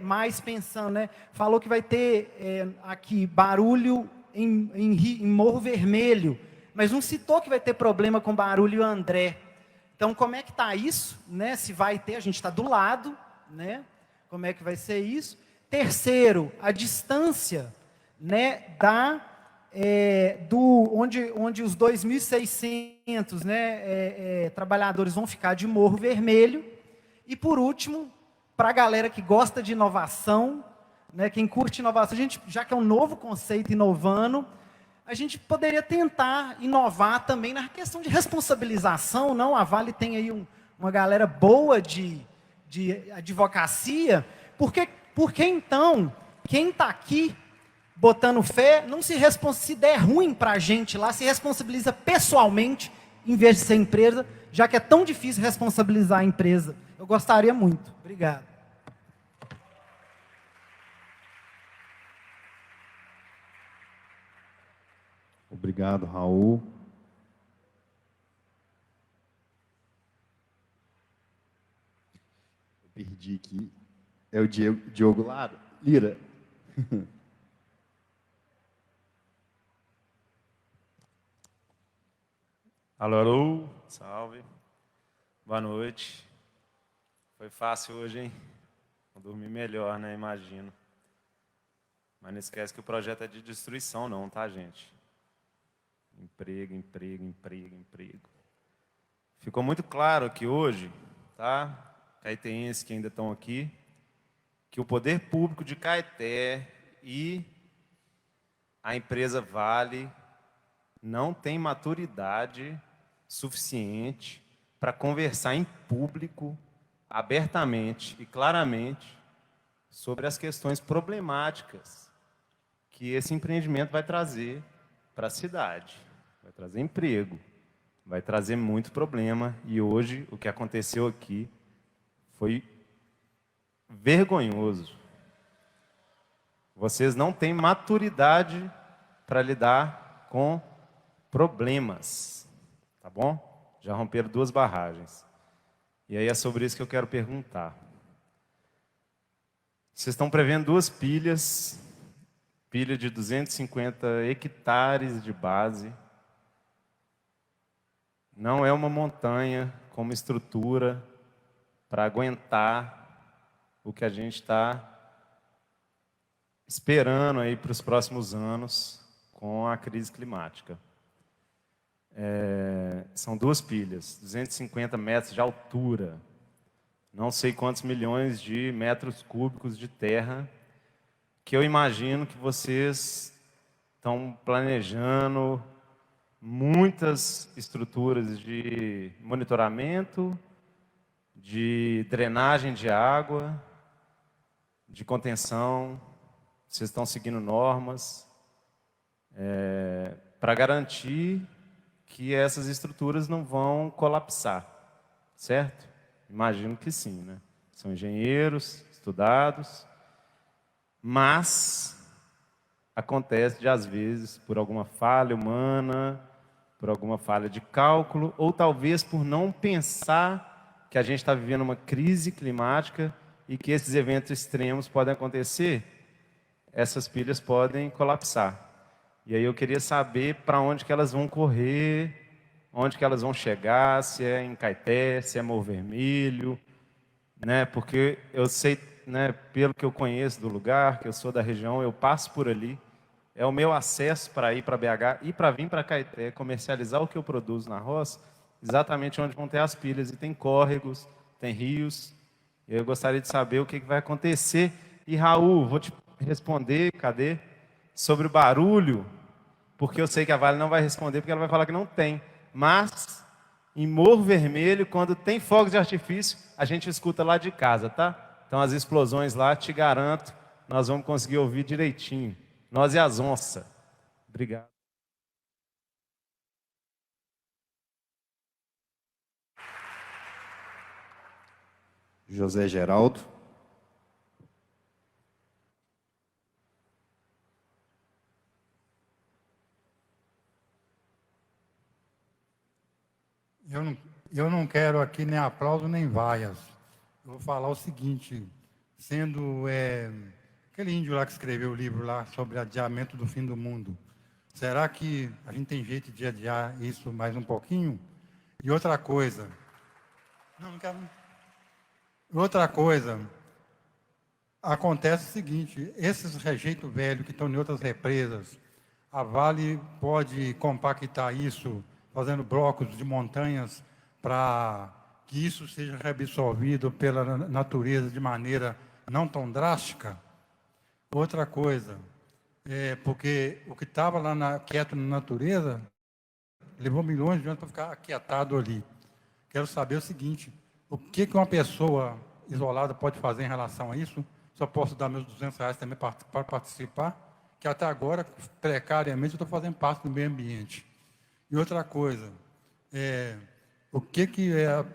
mais pensando, né? Falou que vai ter aqui barulho em Morro Vermelho, mas não citou que vai ter problema com barulho em André. Então, como é que está isso? Né? Se vai ter, a gente está do lado, né? Como é que vai ser isso? Terceiro, a distância, né, onde os 2.600, né, trabalhadores vão ficar de Morro Vermelho. E, por último, para a galera que gosta de inovação, né, quem curte inovação, já que é um novo conceito inovando, a gente poderia tentar inovar também na questão de responsabilização. Não, a Vale tem aí uma galera boa de advocacia, porque então, quem está aqui botando fé, não se der ruim para a gente lá, se responsabiliza pessoalmente, em vez de ser empresa, já que é tão difícil responsabilizar a empresa. Eu gostaria muito. Obrigado. Obrigado, Raul. Eu perdi aqui. É o Diogo Lira. Alô, alô, salve. Boa noite. Foi fácil hoje, hein? Vou dormir melhor, né? Imagino. Mas não esquece que o projeto é de destruição, não, tá, gente? Emprego, emprego, emprego, emprego. Ficou muito claro que hoje, tá? Caetenses que ainda estão aqui, que o poder público de Caeté E a empresa Vale não tem maturidade suficiente para conversar em público, abertamente e claramente, sobre as questões problemáticas que esse empreendimento vai trazer para a cidade. Vai trazer emprego, vai trazer muito problema. E hoje, o que aconteceu aqui foi vergonhoso. Vocês não têm maturidade para lidar com problemas, tá bom? Já romperam 2 barragens. E aí é sobre isso que eu quero perguntar. Vocês estão prevendo 2 pilhas, pilha de 250 hectares de base. Não é uma montanha com uma estrutura para aguentar o que a gente está esperando aí para os próximos anos com a crise climática. São 2 pilhas, 250 metros de altura, não sei quantos milhões de metros cúbicos de terra, que eu imagino que vocês estão planejando muitas estruturas de monitoramento, de drenagem de água, de contenção. Vocês estão seguindo normas para garantir que essas estruturas não vão colapsar, certo? Imagino que sim, né? São engenheiros estudados, mas acontece de, às vezes, por alguma falha humana, por alguma falha de cálculo, ou talvez por não pensar que a gente está vivendo uma crise climática e que esses eventos extremos podem acontecer, essas pilhas podem colapsar. E aí eu queria saber para onde que elas vão correr, onde que elas vão chegar, se é em Caeté, se é Morro Vermelho, né? Porque eu sei, né, pelo que eu conheço do lugar, que eu sou da região, eu passo por ali, é o meu acesso para ir para BH e para vir para Caeté, comercializar o que eu produzo na roça, exatamente onde vão ter as pilhas. E tem córregos, tem rios. Eu gostaria de saber o que vai acontecer. E, Raul, vou te responder, sobre o barulho, porque eu sei que a Vale não vai responder, porque ela vai falar que não tem. Mas, em Morro Vermelho, quando tem fogos de artifício, a gente escuta lá de casa, tá? Então, as explosões lá, te garanto, nós vamos conseguir ouvir direitinho. Nós e as onças. Obrigado. José Geraldo. Eu não quero aqui nem aplauso nem vaias. Eu vou falar o seguinte, sendo aquele índio lá que escreveu o livro lá sobre adiamento do fim do mundo, será que a gente tem jeito de adiar isso mais um pouquinho? E outra coisa, não quero. Outra coisa, acontece o seguinte, esses rejeitos velhos que estão em outras represas, a Vale pode compactar isso fazendo blocos de montanhas para que isso seja reabsorvido pela natureza de maneira não tão drástica? Outra coisa, porque o que estava lá quieto na natureza levou milhões de anos para ficar aquietado ali. Quero saber o seguinte, o que uma pessoa isolada pode fazer em relação a isso? Só posso dar meus R$200 também para participar, que até agora, precariamente, eu estou fazendo parte do meio ambiente. E outra coisa, o que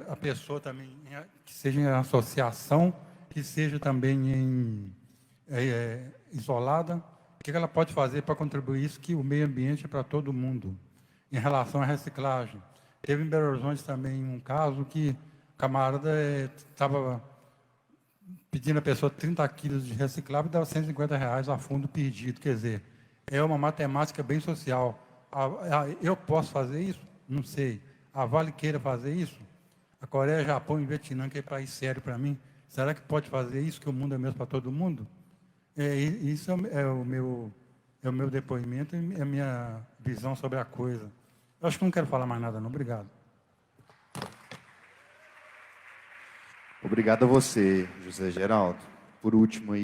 a pessoa também, que seja em associação, que seja também isolada, o que ela pode fazer para contribuir isso, que o meio ambiente é para todo mundo. Em relação à reciclagem, teve em Belo Horizonte também um caso que o camarada estava pedindo a pessoa 30 quilos de reciclável e dava R$150 a fundo perdido. Quer dizer, é uma matemática bem social. Eu posso fazer isso? Não sei. A Vale queira fazer isso? A Coreia, Japão e Vietnã, que é país sério para mim, será que pode fazer isso, que o mundo é mesmo para todo mundo? Isso é o meu depoimento e a minha visão sobre a coisa. Eu acho que não quero falar mais nada, não. Obrigado. Obrigado a você, José Geraldo. Por último, aí,